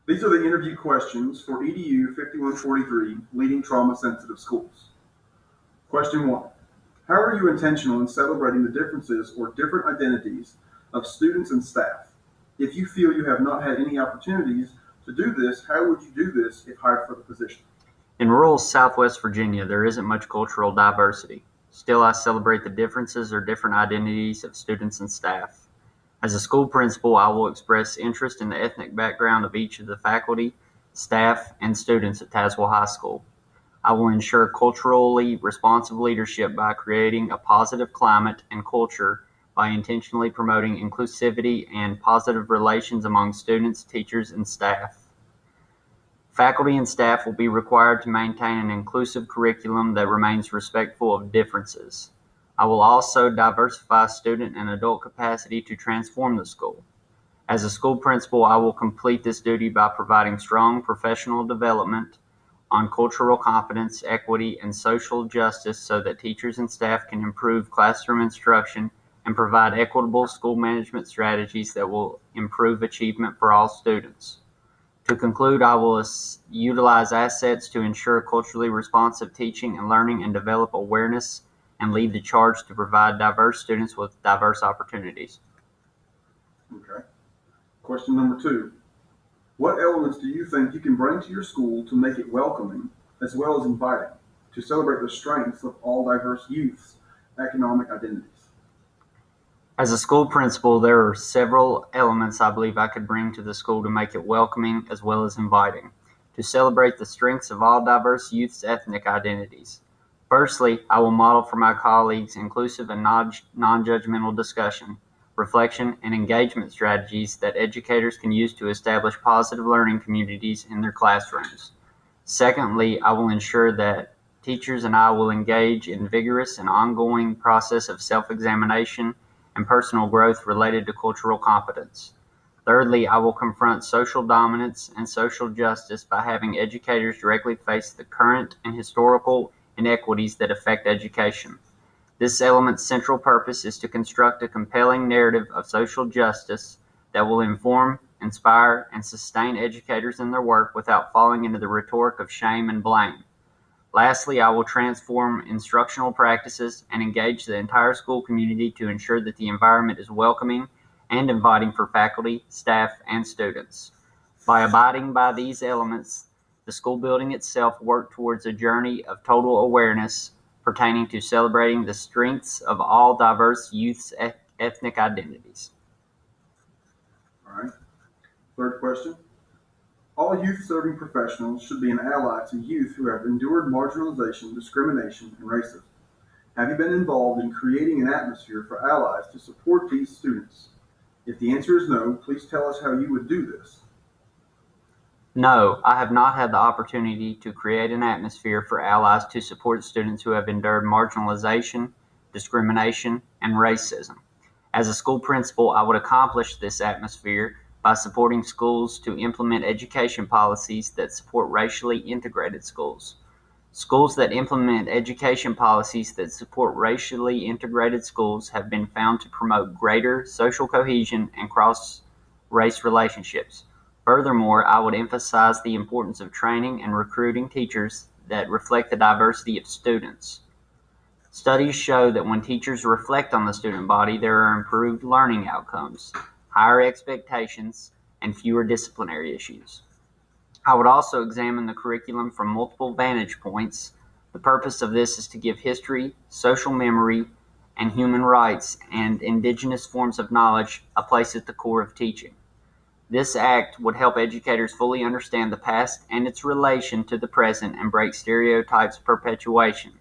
These are the interview questions for EDU 5143, Leading Trauma-Sensitive Schools. Question 1. How are you intentional in celebrating the differences or different identities of students and staff? If you feel you have not had any opportunities to do this, how would you do this if hired for the position? In rural Southwest Virginia, there isn't much cultural diversity. Still, I celebrate the differences or different identities of students and staff. As a school principal, I will express interest in the ethnic background of each of the faculty, staff, and students at Tazewell High School. I will ensure culturally responsive leadership by creating a positive climate and culture by intentionally promoting inclusivity and positive relations among students, teachers, and staff. Faculty and staff will be required to maintain an inclusive curriculum that remains respectful of differences. I will also diversify student and adult capacity to transform the school. As a school principal, I will complete this duty by providing strong professional development on cultural competence, equity, and social justice so that teachers and staff can improve classroom instruction and provide equitable school management strategies that will improve achievement for all students. To conclude, I will utilize assets to ensure culturally responsive teaching and learning and develop awareness and lead the charge to provide diverse students with diverse opportunities. Okay. Question number 2. What elements do you think you can bring to your school to make it welcoming as well as inviting, to celebrate the strengths of all diverse youth's economic identities? As a school principal, there are several elements I believe I could bring to the school to make it welcoming as well as inviting, to celebrate the strengths of all diverse youth's ethnic identities. Firstly, I will model for my colleagues inclusive and non-judgmental discussion, reflection, and engagement strategies that educators can use to establish positive learning communities in their classrooms. Secondly, I will ensure that teachers and I will engage in vigorous and ongoing process of self-examination and personal growth related to cultural competence. Thirdly, I will confront social dominance and social justice by having educators directly face the current and historical inequities that affect education. This element's central purpose is to construct a compelling narrative of social justice that will inform, inspire, and sustain educators in their work without falling into the rhetoric of shame and blame. Lastly, I will transform instructional practices and engage the entire school community to ensure that the environment is welcoming and inviting for faculty, staff, and students. By abiding by these elements, the school building itself works towards a journey of total awareness pertaining to celebrating the strengths of all diverse youth's ethnic identities. All right. Third question. All youth-serving professionals should be an ally to youth who have endured marginalization, discrimination, and racism. Have you been involved in creating an atmosphere for allies to support these students? If the answer is no, please tell us how you would do this. No, I have not had the opportunity to create an atmosphere for allies to support students who have endured marginalization, discrimination, and racism. As a school principal, I would accomplish this atmosphere by supporting schools to implement education policies that support racially integrated schools. Schools that implement education policies that support racially integrated schools have been found to promote greater social cohesion and cross-race relationships. Furthermore, I would emphasize the importance of training and recruiting teachers that reflect the diversity of students. Studies show that when teachers reflect on the student body, there are improved learning outcomes, higher expectations, and fewer disciplinary issues. I would also examine the curriculum from multiple vantage points. The purpose of this is to give history, social memory, and human rights and indigenous forms of knowledge a place at the core of teaching. This act would help educators fully understand the past and its relation to the present and break stereotypes perpetuation.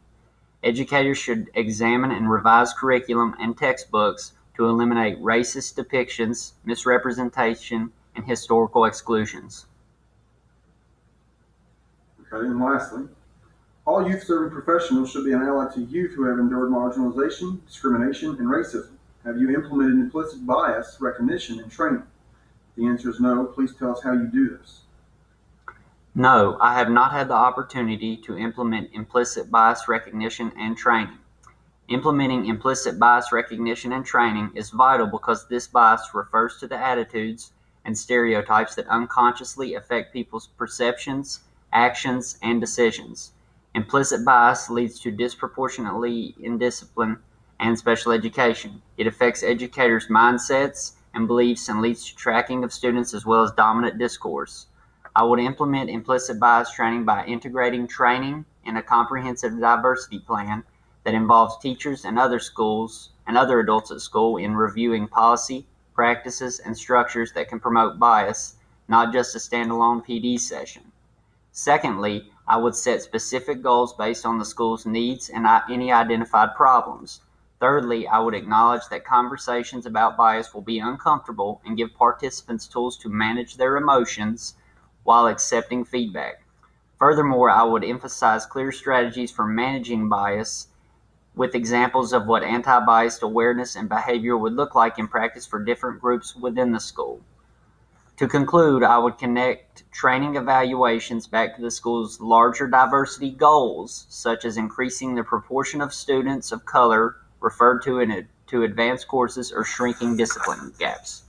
Educators should examine and revise curriculum and textbooks to eliminate racist depictions, misrepresentation, and historical exclusions. Okay, and lastly, all youth-serving professionals should be an ally to youth who have endured marginalization, discrimination, and racism. Have you implemented implicit bias recognition and training? If the answer is no, please tell us how you do this. No, I have not had the opportunity to implement implicit bias recognition and training. Implementing implicit bias recognition and training is vital because this bias refers to the attitudes and stereotypes that unconsciously affect people's perceptions, actions, and decisions. Implicit bias leads to disproportionately in discipline and special education. It affects educators' mindsets and beliefs and leads to tracking of students as well as dominant discourse. I would implement implicit bias training by integrating training in a comprehensive diversity plan that involves teachers and other schools and other adults at school in reviewing policy, practices, and structures that can promote bias, not just a standalone PD session. Secondly, I would set specific goals based on the school's needs and any identified problems. Thirdly, I would acknowledge that conversations about bias will be uncomfortable and give participants tools to manage their emotions while accepting feedback. Furthermore, I would emphasize clear strategies for managing bias with examples of what anti-biased awareness and behavior would look like in practice for different groups within the school. To conclude, I would connect training evaluations back to the school's larger diversity goals, such as increasing the proportion of students of color referred to in advanced courses or shrinking discipline gaps.